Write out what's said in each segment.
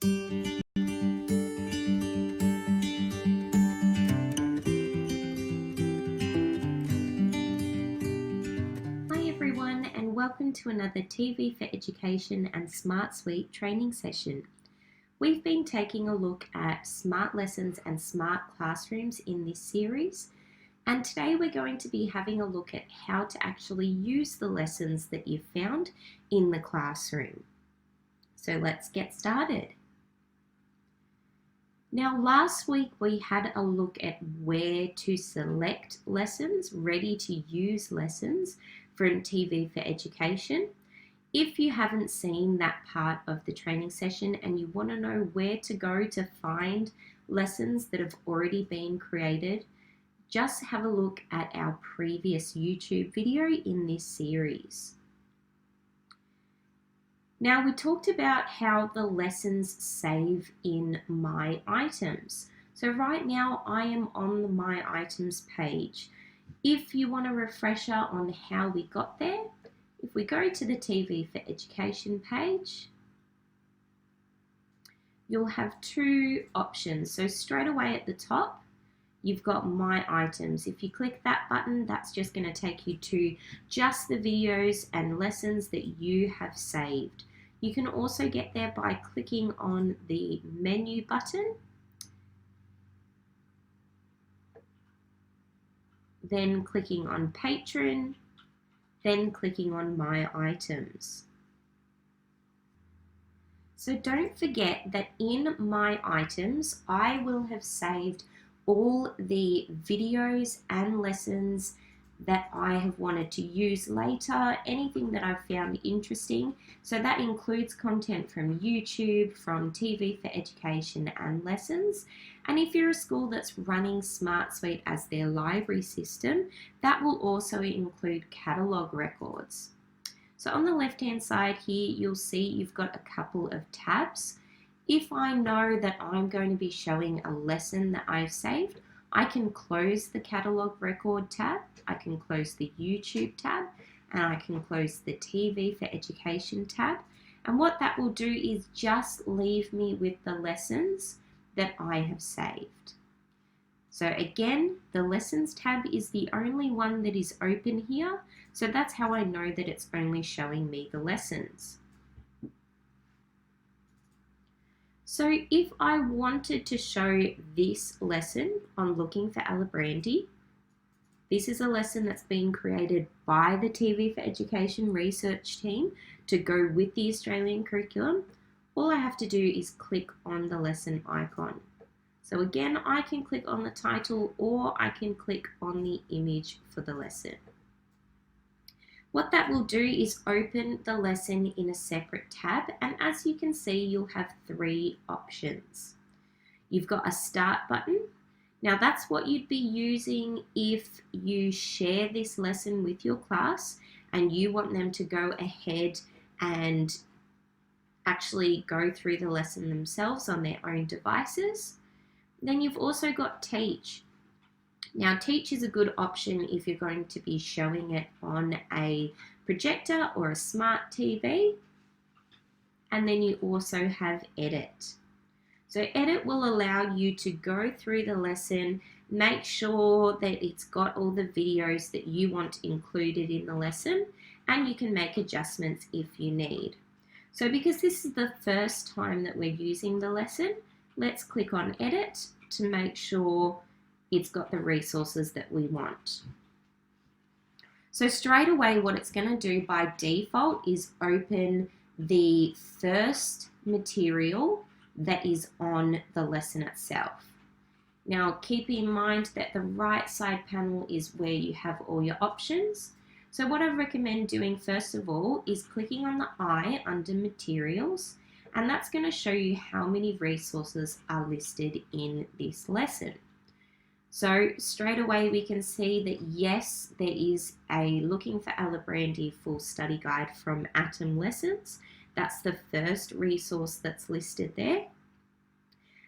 Hi everyone, and welcome to another TV for Education and Smart Suite training session. We've been taking a look at SmartLessons and SmartClassrooms in this series, and today we're going to be having a look at how to actually use the lessons that you've found in the classroom. So let's get started. Now, last week we had a look at where to select lessons, ready to use lessons from TV for Education. If you haven't seen that part of the training session and you want to know where to go to find lessons that have already been created, just have a look at our previous YouTube video in this series. Now, we talked about how the lessons save in My Items. So right now I am on the My Items page. If you want a refresher on how we got there, if we go to the TV for Education page, you'll have two options. So straight away at the top, you've got My Items. If you click that button, that's just going to take you to just the videos and lessons that you have saved. You can also get there by clicking on the menu button, then clicking on Patron, then clicking on My Items. So don't forget that in My Items, I will have saved all the videos and lessons that I have wanted to use later, anything that I've found interesting. So that includes content from YouTube, from TV for Education and lessons. And if you're a school that's running Smart Suite as their library system, that will also include catalogue records. So on the left-hand side here, you'll see you've got a couple of tabs. If I know that I'm going to be showing a lesson that I've saved, I can close the catalogue record tab, I can close the YouTube tab, and I can close the TV for Education tab. And what that will do is just leave me with the lessons that I have saved. So again, the lessons tab is the only one that is open here. So that's how I know that it's only showing me the lessons. So if I wanted to show this lesson on looking for Alibrandi, this is a lesson that's been created by the TV for Education research team to go with the Australian curriculum. All I have to do is click on the lesson icon. So again, I can click on the title or I can click on the image for the lesson. What that will do is open the lesson in a separate tab, and as you can see, you'll have three options. You've got a start button. Now that's what you'd be using if you share this lesson with your class and you want them to go ahead and actually go through the lesson themselves on their own devices. Then you've also got Teach. Now, Teach is a good option if you're going to be showing it on a projector or a smart TV. And then you also have Edit. So Edit will allow you to go through the lesson, make sure that it's got all the videos that you want included in the lesson, and you can make adjustments if you need. So because this is the first time that we're using the lesson, let's click on Edit to make sure it's got the resources that we want. So straight away, what it's going to do by default is open the first material that is on the lesson itself. Now, keep in mind that the right side panel is where you have all your options. So what I recommend doing first of all is clicking on the I under Materials, and that's going to show you how many resources are listed in this lesson. So straight away we can see that yes, there is a Looking for Alibrandi full study guide from Atom Lessons. That's the first resource that's listed there.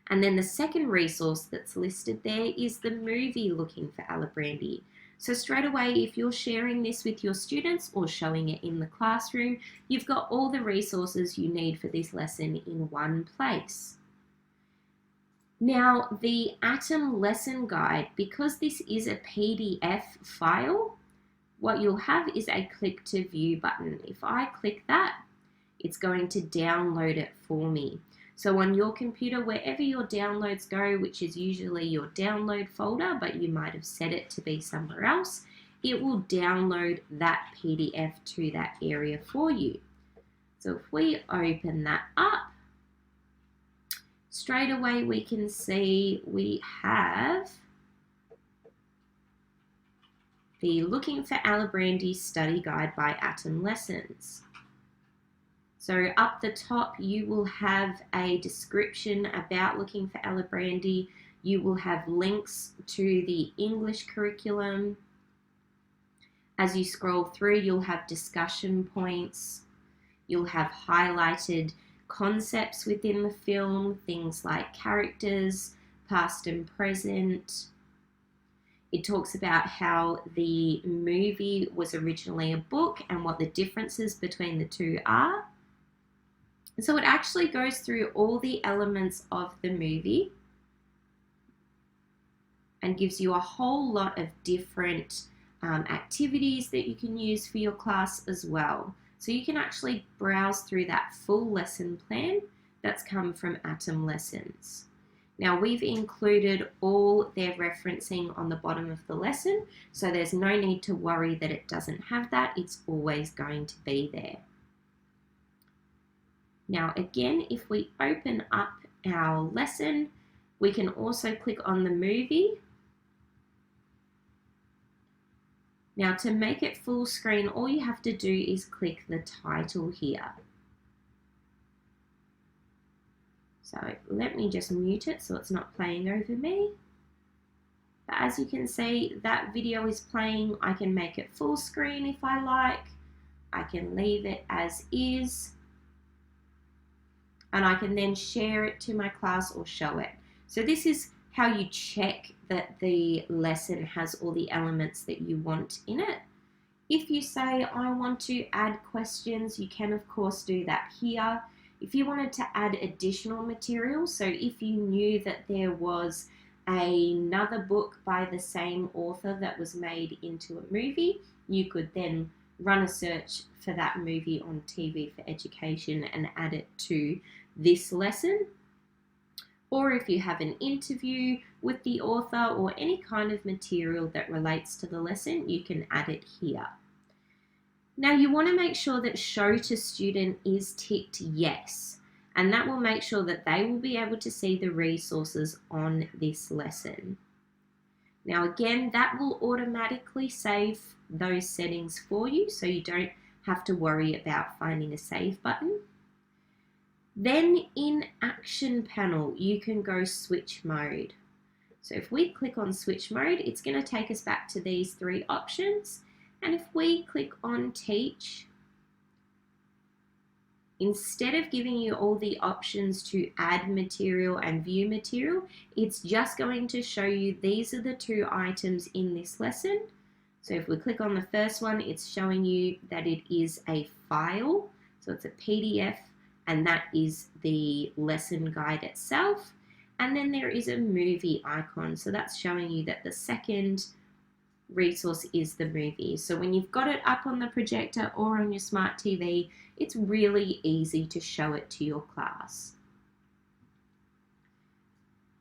And then the second resource that's listed there is the movie Looking for Alibrandi. So straight away, if you're sharing this with your students or showing it in the classroom, you've got all the resources you need for this lesson in one place. Now, the Atom lesson guide, because this is a PDF file, what you'll have is a click to view button. If I click that, it's going to download it for me. So on your computer, wherever your downloads go, which is usually your download folder, but you might have set it to be somewhere else, it will download that PDF to that area for you. So if we open that up, straight away we can see we have the Looking for Alibrandi Study Guide by Atom Lessons. So up the top, you will have a description about Looking for Alibrandi. You will have links to the English curriculum. As you scroll through, you'll have discussion points. You'll have highlighted concepts within the film, things like characters, past and present. It talks about how the movie was originally a book and what the differences between the two are. So it actually goes through all the elements of the movie and gives you a whole lot of different activities that you can use for your class as well. So you can actually browse through that full lesson plan that's come from Atom Lessons. Now we've included all their referencing on the bottom of the lesson, so there's no need to worry that it doesn't have that. It's always going to be there. Now again, if we open up our lesson, we can also click on the movie. Now to make it full screen, all you have to do is click the title here. So let me just mute it so it's not playing over me. But as you can see, that video is playing. I can make it full screen if I like. I can leave it as is. And I can then share it to my class or show it. So this is how you check that the lesson has all the elements that you want in it. If you say, I want to add questions, you can of course do that here. If you wanted to add additional material, so if you knew that there was another book by the same author that was made into a movie, you could then run a search for that movie on TV for Education and add it to this lesson. Or if you have an interview with the author or any kind of material that relates to the lesson, you can add it here. Now you want to make sure that Show to Student is ticked yes, and that will make sure that they will be able to see the resources on this lesson. Now again, that will automatically save those settings for you, so you don't have to worry about finding a save button. Then in Action Panel, you can go Switch Mode. So if we click on Switch Mode, it's going to take us back to these three options. And if we click on Teach, instead of giving you all the options to add material and view material, it's just going to show you these are the two items in this lesson. So if we click on the first one, it's showing you that it is a file. So it's a PDF, and that is the lesson guide itself. And then there is a movie icon. So that's showing you that the second resource is the movie. So when you've got it up on the projector or on your smart TV, it's really easy to show it to your class.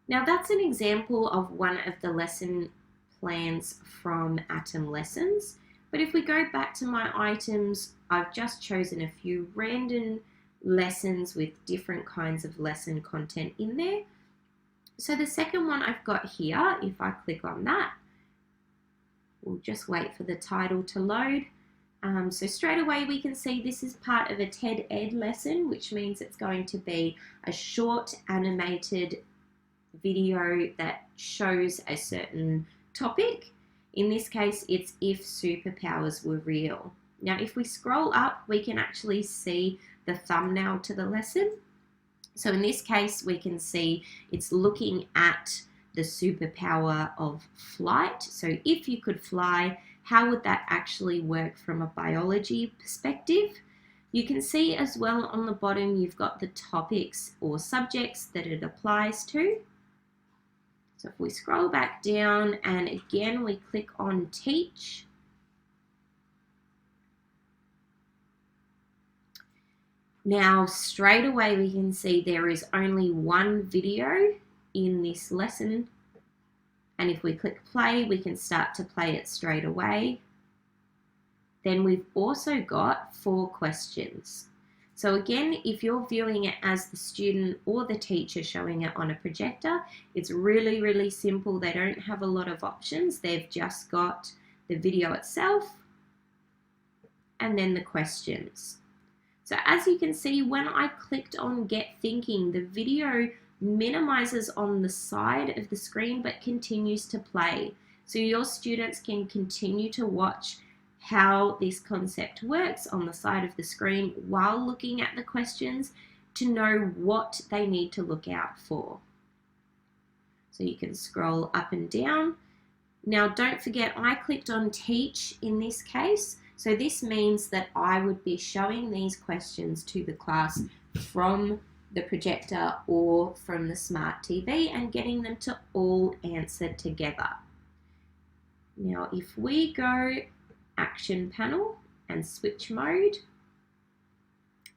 Now that's an example of one of the lesson plans from Atom Lessons. But if we go back to my items, I've just chosen a few random lessons with different kinds of lesson content in there. So the second one I've got here, if I click on that, we'll just wait for the title to load. So straight away we can see this is part of a TED Ed lesson, which means it's going to be a short animated video that shows a certain topic. In this case, it's if superpowers were real. Now, if we scroll up, we can actually see the thumbnail to the lesson. So in this case, we can see it's looking at the superpower of flight. So if you could fly, how would that actually work from a biology perspective? You can see as well on the bottom, you've got the topics or subjects that it applies to. So if we scroll back down and again, we click on teach. Now, straight away, we can see there is only one video in this lesson. And if we click play, we can start to play it straight away. Then we've also got 4 questions. So again, if you're viewing it as the student or the teacher showing it on a projector, it's really, really simple. They don't have a lot of options. They've just got the video itself and then the questions. So as you can see, when I clicked on Get Thinking, the video minimizes on the side of the screen but continues to play. So your students can continue to watch how this concept works on the side of the screen while looking at the questions to know what they need to look out for. So you can scroll up and down. Now don't forget, I clicked on Teach in this case. So this means that I would be showing these questions to the class from the projector or from the smart TV and getting them to all answer together. Now if we go Action Panel and switch mode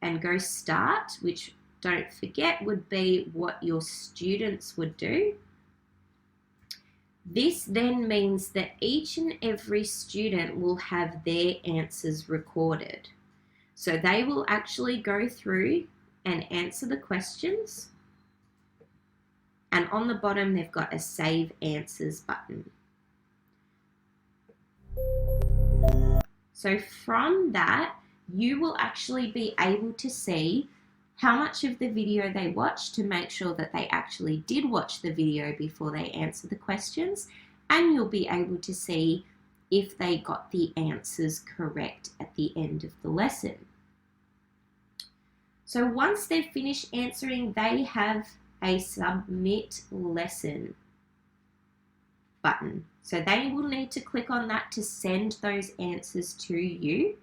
and go Start, which don't forget would be what your students would do. This then means that each and every student will have their answers recorded. So they will actually go through and answer the questions. And on the bottom, they've got a Save Answers button. So from that, you will actually be able to see how much of the video they watched to make sure that they actually did watch the video before they answer the questions, and you'll be able to see if they got the answers correct at the end of the lesson. So once they've finished answering, they have a Submit Lesson button. So they will need to click on that to send those answers to you.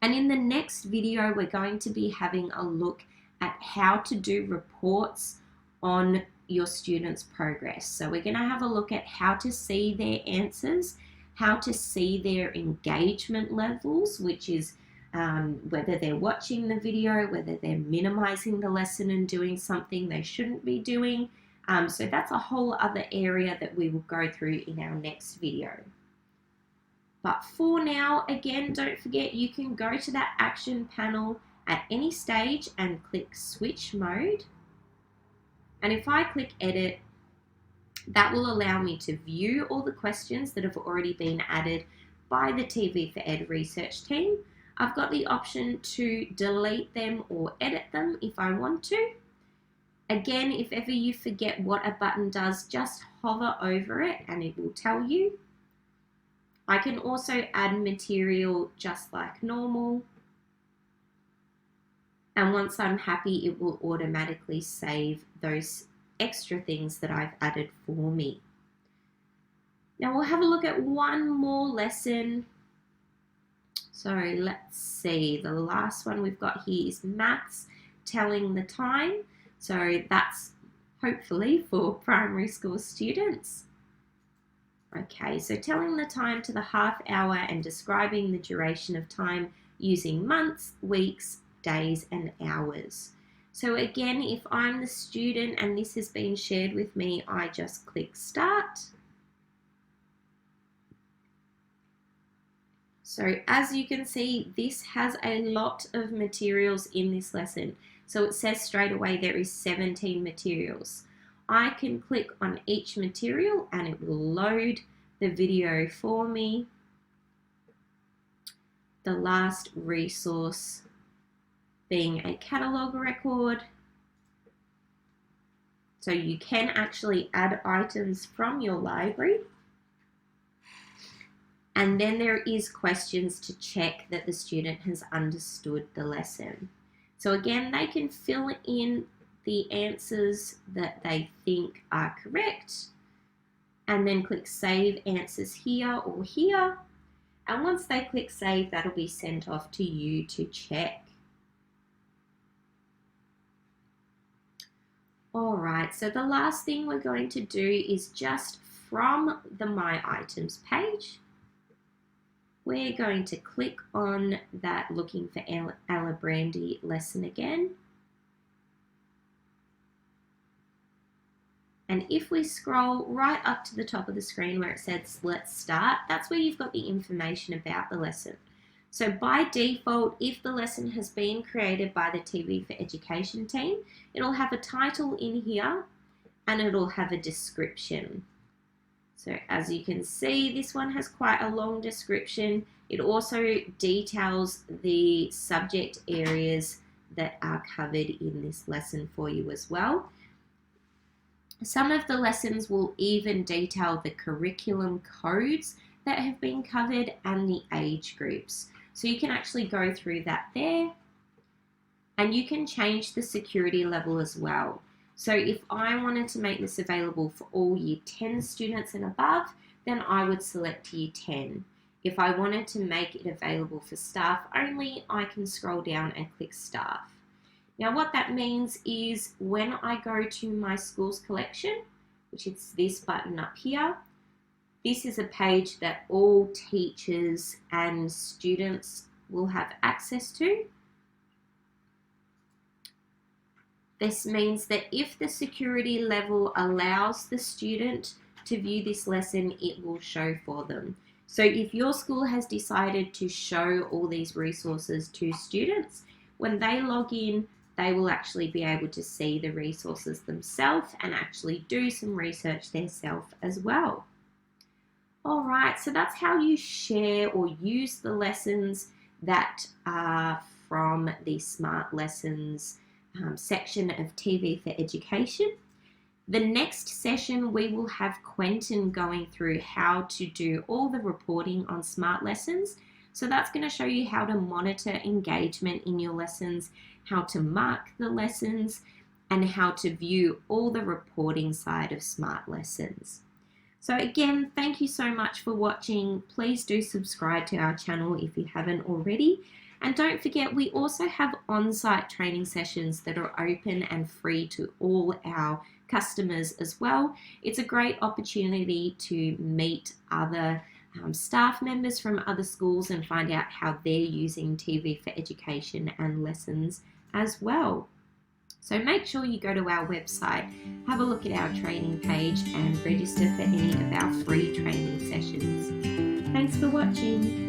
And in the next video, we're going to be having a look at how to do reports on your students' progress. So we're going to have a look at how to see their answers, how to see their engagement levels, which is whether they're watching the video, whether they're minimizing the lesson and doing something they shouldn't be doing. So that's a whole other area that we will go through in our next video. But for now, again, don't forget you can go to that action panel at any stage and click switch mode. And if I click edit, that will allow me to view all the questions that have already been added by the TV for Ed research team. I've got the option to delete them or edit them if I want to. Again, if ever you forget what a button does, just hover over it and it will tell you. I can also add material just like normal. And once I'm happy, it will automatically save those extra things that I've added for me. Now we'll have a look at one more lesson. So let's see, the last one we've got here is maths, telling the time. So that's hopefully for primary school students. Okay, so telling the time to the half hour and describing the duration of time using months, weeks, days and hours. So again, if I'm the student and this has been shared with me, I just click start. So as you can see, this has a lot of materials in this lesson. So it says straight away there is 17 materials. I can click on each material and it will load the video for me. The last resource being a catalogue record. So you can actually add items from your library. And then there is questions to check that the student has understood the lesson. So again, they can fill in the answers that they think are correct. and then click Save Answers here or here. And once they click Save, that'll be sent off to you to check. All right, so the last thing we're going to do is just from the My Items page, we're going to click on that Looking for Alibrandi lesson again. And if we scroll right up to the top of the screen where it says Let's Start, that's where you've got the information about the lesson. So by default, if the lesson has been created by the TV for Education team, it'll have a title in here and it'll have a description. So as you can see, this one has quite a long description. It also details the subject areas that are covered in this lesson for you as well. Some of the lessons will even detail the curriculum codes that have been covered and the age groups. So you can actually go through that there, and you can change the security level as well. So if I wanted to make this available for all Year 10 students and above, then I would select Year 10. If I wanted to make it available for staff only, I can scroll down and click Staff. Now what that means is when I go to my schools collection, which is this button up here, this is a page that all teachers and students will have access to. This means that if the security level allows the student to view this lesson, it will show for them. So if your school has decided to show all these resources to students, when they log in, they will actually be able to see the resources themselves and actually do some research themselves as well. All right, so that's how you share or use the lessons that are from the SmartLessons section of TV for Education. The next session, we will have Quentin going through how to do all the reporting on SmartLessons. So that's going to show you how to monitor engagement in your lessons, how to mark the lessons, and how to view all the reporting side of SmartLessons. So again, thank you so much for watching. Please do subscribe to our channel if you haven't already. And don't forget, we also have on-site training sessions that are open and free to all our customers as well. It's a great opportunity to meet other staff members from other schools and find out how they're using TV for Education and lessons as well. So make sure you go to our website, have a look at our training page and register for any of our free training sessions. Thanks for watching.